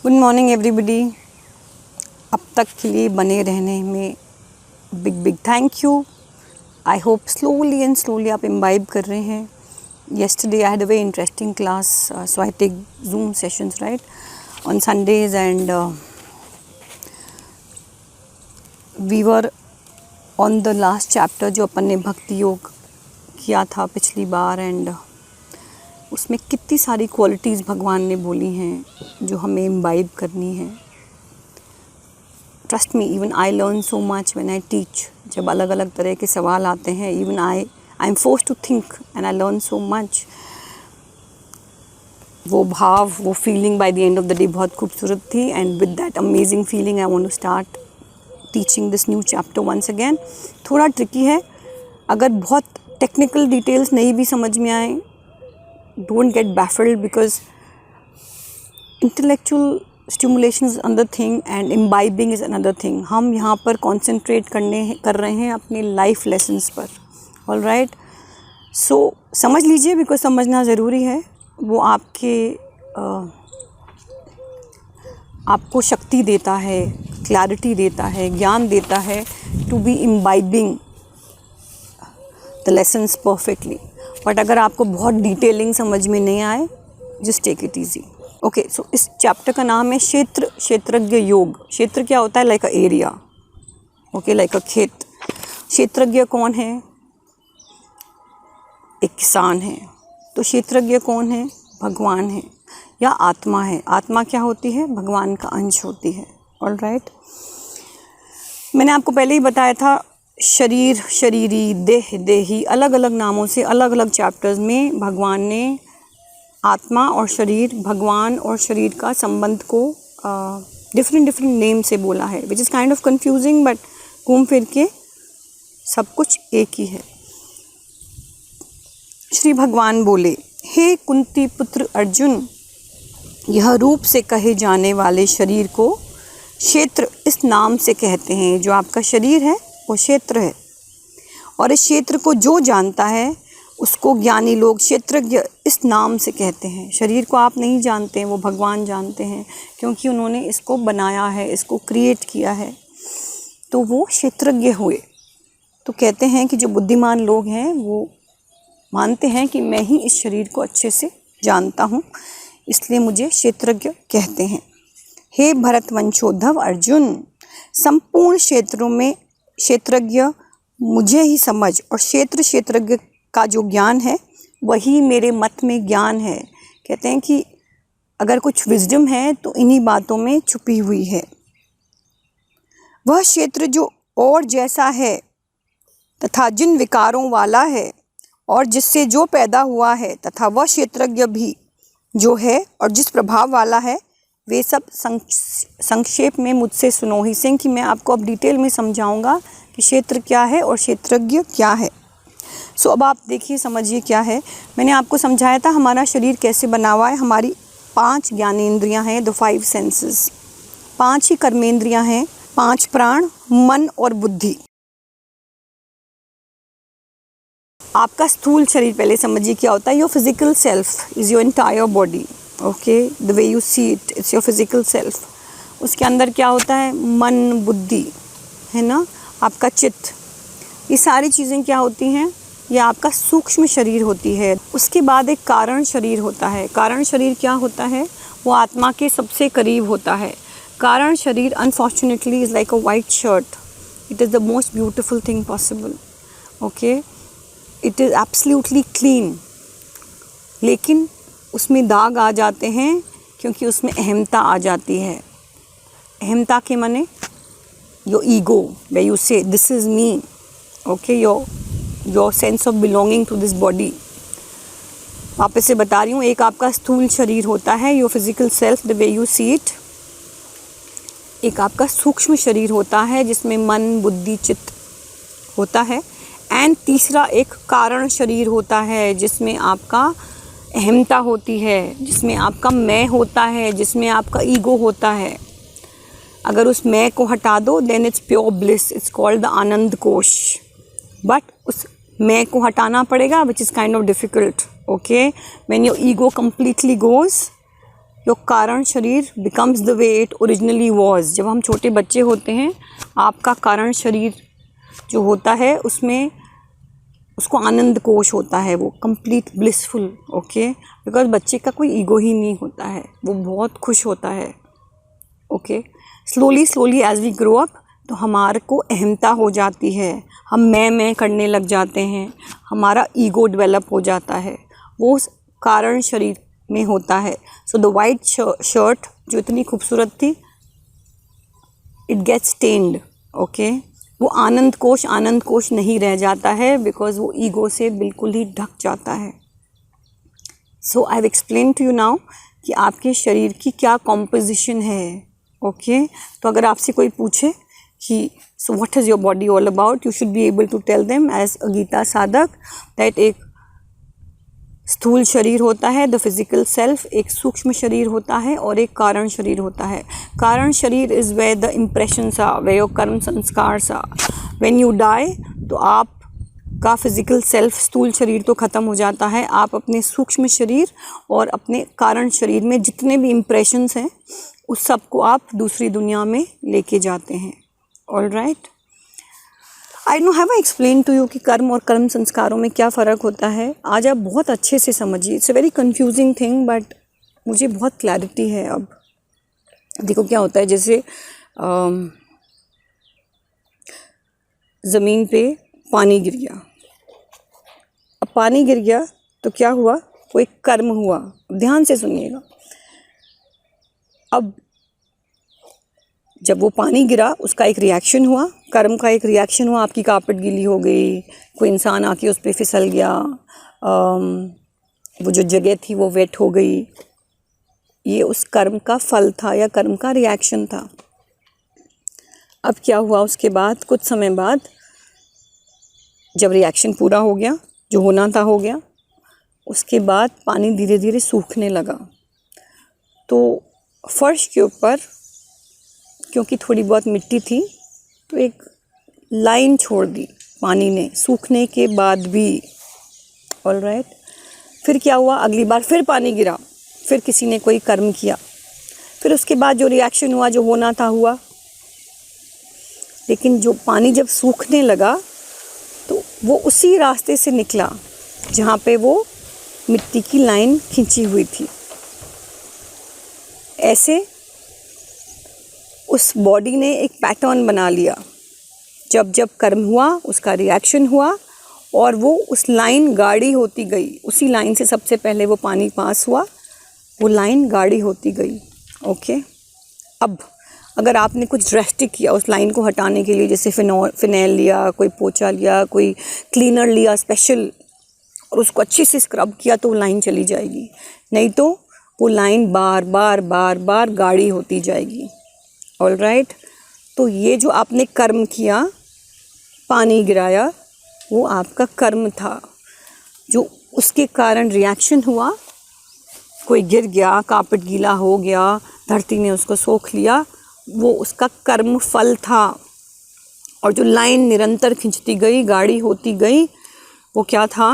Good morning everybody. अब तक के लिए बने रहने में big big thank you. I hope slowly आप इम्बाइब कर रहे हैं। Yesterday I had a very interesting class, so I take Zoom sessions right on Sundays, and we were on the last chapter जो अपन ने भक्ति योग किया था पिछली बार, एंड उसमें कितनी सारी क्वालिटीज़ भगवान ने बोली हैं जो हमें इम्बाइब करनी है। Trust me, even I learn so much when I teach. जब अलग अलग तरह के सवाल आते हैं, even I am forced to think and I learn so much. वो भाव, वो feeling by the end of the day बहुत खूबसूरत थी, and with that amazing feeling I want to start teaching this new chapter once again. थोड़ा tricky है, अगर बहुत टेक्निकल डिटेल्स नहीं भी समझ में आए, don't get baffled, because intellectual stimulation is another thing and imbibing is another thing. हम यहाँ पर concentrate कर रहे हैं अपने life lessons पर। all right, so समझ लीजिए, because समझना ज़रूरी है। वो आपको शक्ति देता है, clarity देता है, ज्ञान देता है to be imbibing the lessons perfectly. But अगर आपको बहुत डिटेलिंग समझ में नहीं आए, just take it easy. Okay, so इस चैप्टर का नाम है क्षेत्रज्ञ योग। क्षेत्र क्या होता है? लाइक अ एरिया, ओके, लाइक अ खेत। क्षेत्रज्ञ कौन है? एक किसान है। तो क्षेत्रज्ञ कौन है? भगवान है या आत्मा है। आत्मा क्या होती है? भगवान का अंश होती है। ऑल राइट, मैंने आपको पहले ही बताया था, शरीर, शरीरी, देह, देही, अलग अलग नामों से अलग अलग चैप्टर्स में भगवान ने आत्मा और शरीर, भगवान और शरीर का संबंध को डिफरेंट नेम से बोला है, विच is kind of confusing, but घूम फिर के सब कुछ एक ही है। श्री भगवान बोले, हे कुंती पुत्र अर्जुन, यह रूप से कहे जाने वाले शरीर को क्षेत्र इस नाम से कहते हैं। जो आपका शरीर है वो क्षेत्र है, और इस क्षेत्र को जो जानता है उसको ज्ञानी लोग क्षेत्रज्ञ इस नाम से कहते हैं। शरीर को आप नहीं जानते हैं, वो भगवान जानते हैं, क्योंकि उन्होंने इसको बनाया है, इसको क्रिएट किया है, तो वो क्षेत्रज्ञ हुए। तो कहते हैं कि जो बुद्धिमान लोग हैं वो मानते हैं कि मैं ही इस शरीर को अच्छे से जानता हूँ, इसलिए मुझे क्षेत्रज्ञ कहते हैं। हे भरतवंशोद्धव अर्जुन, संपूर्ण क्षेत्रों में क्षेत्रज्ञ मुझे ही समझ, और क्षेत्रज्ञ का जो ज्ञान है वही मेरे मत में ज्ञान है। कहते हैं कि अगर कुछ विजडम है तो इन्हीं बातों में छुपी हुई है। वह क्षेत्र जो और जैसा है तथा जिन विकारों वाला है और जिससे जो पैदा हुआ है, तथा वह क्षेत्रज्ञ भी जो है और जिस प्रभाव वाला है, वे सब संक्षेप में मुझसे सुनो ही सिंह, कि मैं आपको अब डिटेल में समझाऊंगा कि क्षेत्र क्या है और क्षेत्रज्ञ क्या है। सो अब आप देखिए, समझिए क्या है। मैंने आपको समझाया था हमारा शरीर कैसे बना हुआ है। हमारी 5 ज्ञानेंद्रियां हैं, द 5 सेंसेस, 5 ही कर्मेंद्रियां हैं, 5 प्राण, मन और बुद्धि। आपका स्थूल शरीर पहले समझिए क्या होता है। Your physical self is your entire body, okay, the way you see it, it's your physical self. उसके अंदर क्या होता है? मन, बुद्धि, है ना, आपका चित्त। ये सारी चीज़ें क्या होती हैं? ये आपका सूक्ष्म शरीर होती है। उसके बाद एक कारण शरीर होता है। कारण शरीर क्या होता है? वो आत्मा के सबसे करीब होता है। कारण शरीर unfortunately is like a white shirt. It is the most beautiful thing possible, okay, it is absolutely clean, लेकिन उसमें दाग आ जाते हैं क्योंकि उसमें अहमता आ जाती है। अहमता के माने your ego, where you say this is me, okay, your sense of belonging to this body। वापस से बता रही हूँ, एक आपका स्थूल शरीर होता है, your physical self, the way you see it। एक आपका सूक्ष्म शरीर होता है जिसमें मन, बुद्धि, चित्त होता है, एंड तीसरा एक कारण शरीर होता है जिसमें आपका अहमता होती है, जिसमें आपका मैं होता है, जिसमें आपका ईगो होता है। अगर उस मैं को हटा दो, then it's pure bliss, it's called the anand kosh. But उस मैं को हटाना पड़ेगा, which is kind of difficult, okay. When your ego completely goes, your karan sharir becomes the way it originally was. जब हम छोटे बच्चे होते हैं आपका कारण शरीर जो होता है उसमें उसको आनंद कोश होता है, वो कंप्लीट ब्लिसफुल, ओके, बिकॉज बच्चे का कोई ईगो ही नहीं होता है, वो बहुत खुश होता है, okay. Slowly slowly as we grow up तो हमारे को अहमता हो जाती है, हम मैं करने लग जाते हैं, हमारा ईगो डेवलप हो जाता है, वो कारण शरीर में होता है। सो द वाइट शर्ट जो इतनी खूबसूरत थी इट गेट्स स्टेन्ड, ओके। वो आनंद कोश नहीं रह जाता है बिकॉज वो ईगो से बिल्कुल ही ढक जाता है। So I have explain to you now कि आपके शरीर की क्या कॉम्पोजिशन है, ओके। तो अगर आपसे कोई पूछे कि so what is your body all about, you should be able to tell them as a Gita साधक दैट एक स्थूल शरीर होता है द फिजिकल सेल्फ, एक सूक्ष्म शरीर होता है और एक कारण शरीर होता है। कारण शरीर is where the impressions are, where your karma sanskar are. When you die तो आप का फिजिकल सेल्फ स्थूल शरीर तो ख़त्म हो जाता है, आप अपने सूक्ष्म शरीर और अपने कारण शरीर में जितने भी इम्प्रेशंस हैं उस सब को आप दूसरी दुनिया में लेके जाते हैं। All right, I know have I explain to you कि कर्म और कर्म संस्कारों में क्या फ़र्क होता है। आज आप बहुत अच्छे से समझिए, it's a very confusing thing but मुझे बहुत क्लैरिटी है। अब देखो क्या होता है, जैसे ज़मीन पे पानी गिर गया, अब पानी गिर गया तो क्या हुआ, वो एक कर्म हुआ। अब ध्यान से सुनिएगा, अब जब वो पानी गिरा उसका एक रिएक्शन हुआ, कर्म का एक रिएक्शन हुआ, आपकी कारपेट गीली हो गई, कोई इंसान आके उस पर फिसल गया, वो जो जगह थी वो वेट हो गई, ये उस कर्म का फल था या कर्म का रिएक्शन था। अब क्या हुआ, उसके बाद कुछ समय बाद जब रिएक्शन पूरा हो गया, जो होना था हो गया, उसके बाद पानी धीरे धीरे सूखने लगा। तो फर्श के ऊपर क्योंकि थोड़ी बहुत मिट्टी थी तो एक लाइन छोड़ दी पानी ने सूखने के बाद भी। ऑल राइट, फिर क्या हुआ, अगली बार फिर पानी गिरा, फिर किसी ने कोई कर्म किया, फिर उसके बाद जो रिएक्शन हुआ, जो होना था हुआ। लेकिन जो पानी जब सूखने लगा तो वो उसी रास्ते से निकला जहाँ पे वो मिट्टी की लाइन खींची हुई थी। ऐसे उस बॉडी ने एक पैटर्न बना लिया, जब जब कर्म हुआ उसका रिएक्शन हुआ और वो उस लाइन गाढ़ी होती गई, उसी लाइन से सबसे पहले वो पानी पास हुआ, वो लाइन गाढ़ी होती गई, ओके। अब अगर आपने कुछ ड्रेस्टिक किया उस लाइन को हटाने के लिए, जैसे फिनाइल लिया, कोई पोछा लिया, कोई क्लीनर लिया स्पेशल और उसको अच्छे से स्क्रब किया तो वो लाइन चली जाएगी, नहीं तो वो लाइन बार बार बार बार गाढ़ी होती जाएगी। ऑल राइट, तो ये जो आपने कर्म किया, पानी गिराया, वो आपका कर्म था, जो उसके कारण रिएक्शन हुआ, कोई गिर गया, कारपेट गीला हो गया, धरती ने उसको सोख लिया, वो उसका कर्म फल था। और जो लाइन निरंतर खिंचती गई, गाढ़ी होती गई, वो क्या था,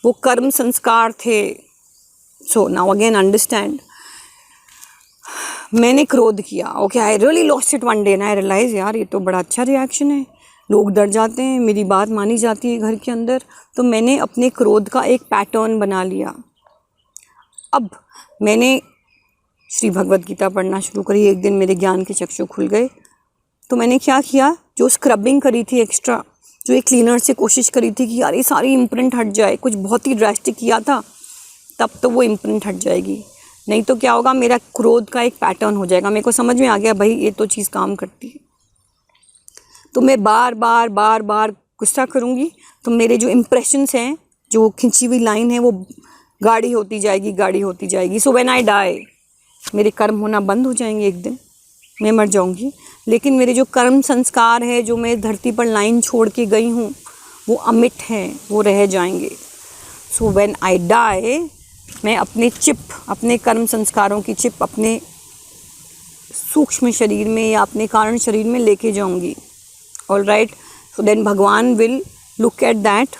वो कर्म संस्कार थे। सो नाउ अगेन अंडरस्टैंड, मैंने क्रोध किया, okay, I really lost it one day and I realise यार ये तो बड़ा अच्छा रिएक्शन है, लोग डर जाते हैं, मेरी बात मानी जाती है घर के अंदर, तो मैंने अपने क्रोध का एक पैटर्न बना लिया। अब मैंने श्री भगवद गीता पढ़ना शुरू करी, एक दिन मेरे ज्ञान के चक्षु खुल गए, तो मैंने क्या किया, जो स्क्रबिंग करी थी एक्स्ट्रा, जो एक क्लीनर से कोशिश करी थी कि यार ये सारी इम्प्रिंट हट जाए, कुछ बहुत ही ड्रास्टिक किया था, तब तो वो इम्प्रिंट हट जाएगी, नहीं तो क्या होगा, मेरा क्रोध का एक पैटर्न हो जाएगा। मेरे को समझ में आ गया भाई ये तो चीज़ काम करती है, तो मैं बार बार बार बार गुस्सा करूँगी तो मेरे जो इम्प्रेशंस हैं, जो खिंची हुई लाइन है, वो गाढ़ी होती जाएगी, गाढ़ी होती जाएगी। सो व्हेन आई डाई, मेरे कर्म होना बंद हो जाएंगे, एक दिन मैं मर जाऊँगी, लेकिन मेरे जो कर्म संस्कार है, जो मैं धरती पर लाइन छोड़ के गई हूँ, वो अमिट हैं, वो रह जाएंगे। सो व्हेन आई डाई, मैं अपने चिप, अपने कर्म संस्कारों की चिप अपने सूक्ष्म शरीर में या अपने कारण शरीर में लेके जाऊंगी। ऑल राइट, सो देन भगवान will look at that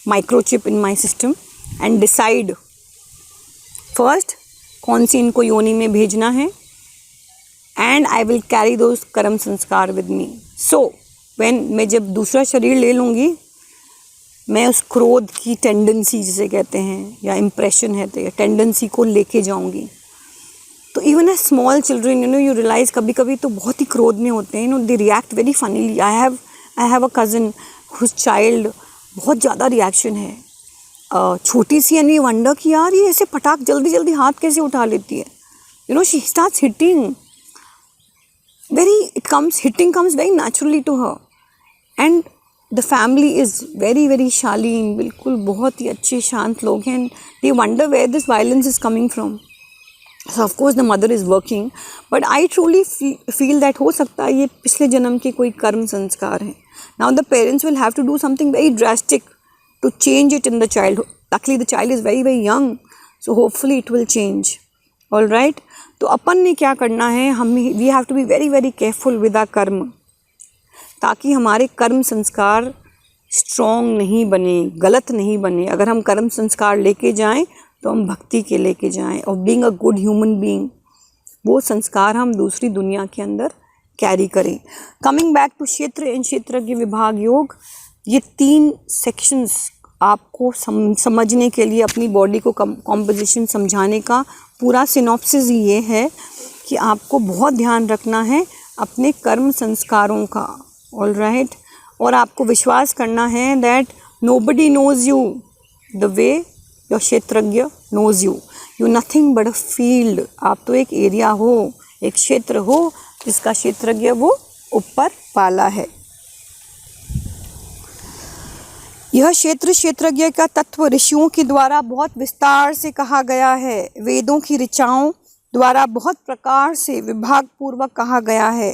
microchip in my system and decide first कौन सी इनको योनि में भेजना है, and I will carry those कर्म संस्कार विद मी। सो व्हेन मैं जब दूसरा शरीर ले लूँगी, मैं उस क्रोध की टेंडेंसी जिसे कहते हैं या इम्प्रेशन है तो या टेंडेंसी को लेके जाऊँगी। तो even a small children, you realise कभी कभी तो बहुत ही क्रोध में होते हैं, they react very funnily. I have a cousin whose child बहुत ज़्यादा रिएक्शन है, छोटी सी, एंड यू वंडर कि यार ये ऐसे फटाक जल्दी जल्दी हाथ कैसे उठा लेती है। She starts hitting hitting comes very naturally to her, and the family is very very शालीन, बिल्कुल बहुत ही अच्छे शांत लोग हैं, and they wonder where this violence is coming from. So of course the mother is working, but I truly feel that हो सकता है ये पिछले जन्म के कोई कर्म संस्कार हैं. Now the parents will have to do something very drastic to change it in the child. Luckily the child is very very young, so hopefully it will change. All right. तो अपन ने क्या करना है, हम we have to be very very careful with our karma, ताकि हमारे कर्म संस्कार स्ट्रॉन्ग नहीं बने, गलत नहीं बने. अगर हम कर्म संस्कार लेके जाएं तो हम भक्ति के लेके जाएं, और being a good human being, वो संस्कार हम दूसरी दुनिया के अंदर कैरी करें. कमिंग बैक टू क्षेत्र एंड क्षेत्रज्ञ विभाग योग, ये 3 सेक्शंस आपको समझने के लिए, अपनी बॉडी को कॉम्पोजिशन समझाने का पूरा सिनॉप्सिस ये है कि आपको बहुत ध्यान रखना है अपने कर्म संस्कारों का. All right. और आपको विश्वास करना है that nobody knows you the way your kshetragya knows you. You nothing but a field. आप तो एक एरिया हो, एक क्षेत्र हो, जिसका क्षेत्रज्ञ वो ऊपर वाला है. यह क्षेत्रज्ञ का तत्व ऋषियों के द्वारा बहुत विस्तार से कहा गया है. वेदों की ऋचाओं द्वारा बहुत प्रकार से विभाग पूर्वक कहा गया है,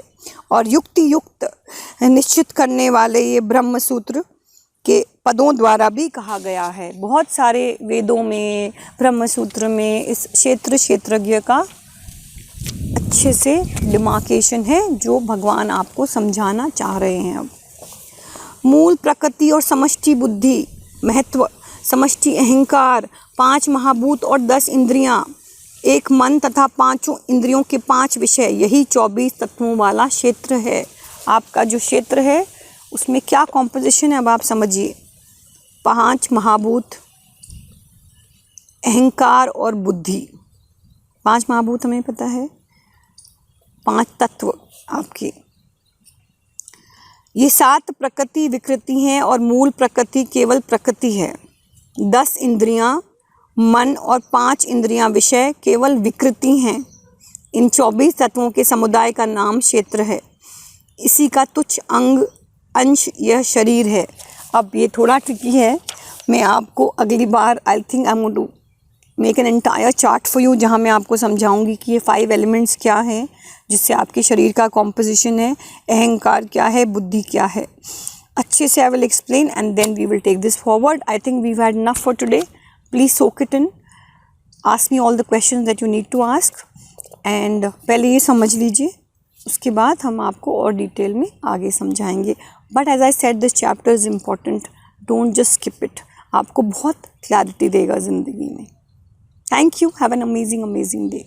और युक्ति युक्त निश्चित करने वाले ये ब्रह्म सूत्र के पदों द्वारा भी कहा गया है. बहुत सारे वेदों में, ब्रह्म सूत्र में इस क्षेत्रज्ञ का अच्छे से डिमार्केशन है, जो भगवान आपको समझाना चाह रहे हैं. अब मूल प्रकृति और समष्टि बुद्धि, महत्व, समष्टि अहंकार, 5 महाभूत और 10 इंद्रियां, एक मन तथा 5 इंद्रियों के 5 विषय, यही 24 तत्वों वाला क्षेत्र है. आपका जो क्षेत्र है उसमें क्या कॉम्पोजिशन है अब आप समझिए. 5 महाभूत, अहंकार और बुद्धि. 5 महाभूत हमें पता है, 5 तत्व आपके. ये 7 प्रकृति विकृति हैं और मूल प्रकृति केवल प्रकृति है. 10 इंद्रियां, मन और 5 इंद्रियां विषय केवल विकृति हैं. इन 24 तत्वों के समुदाय का नाम क्षेत्र है. इसी का तुच्छ अंश यह शरीर है. अब ये थोड़ा ट्रिकी है, मैं आपको अगली बार I think I am going to make an entire chart for you, जहाँ मैं आपको समझाऊंगी कि ये 5 एलिमेंट्स क्या हैं जिससे आपके शरीर का कॉम्पोजिशन है, अहंकार क्या है, बुद्धि क्या है. अच्छे से I will explain and then we will take this forward. I think we had enough for today. Please soak it in, ask me all the questions that you need to ask. And पहले ये समझ लीजिए, उसके बाद हम आपको और detail में आगे समझाएंगे. But as I said, this chapter is important, don't just skip it. आपको बहुत क्लैरिटी देगा ज़िंदगी में. Thank you. Have an amazing day.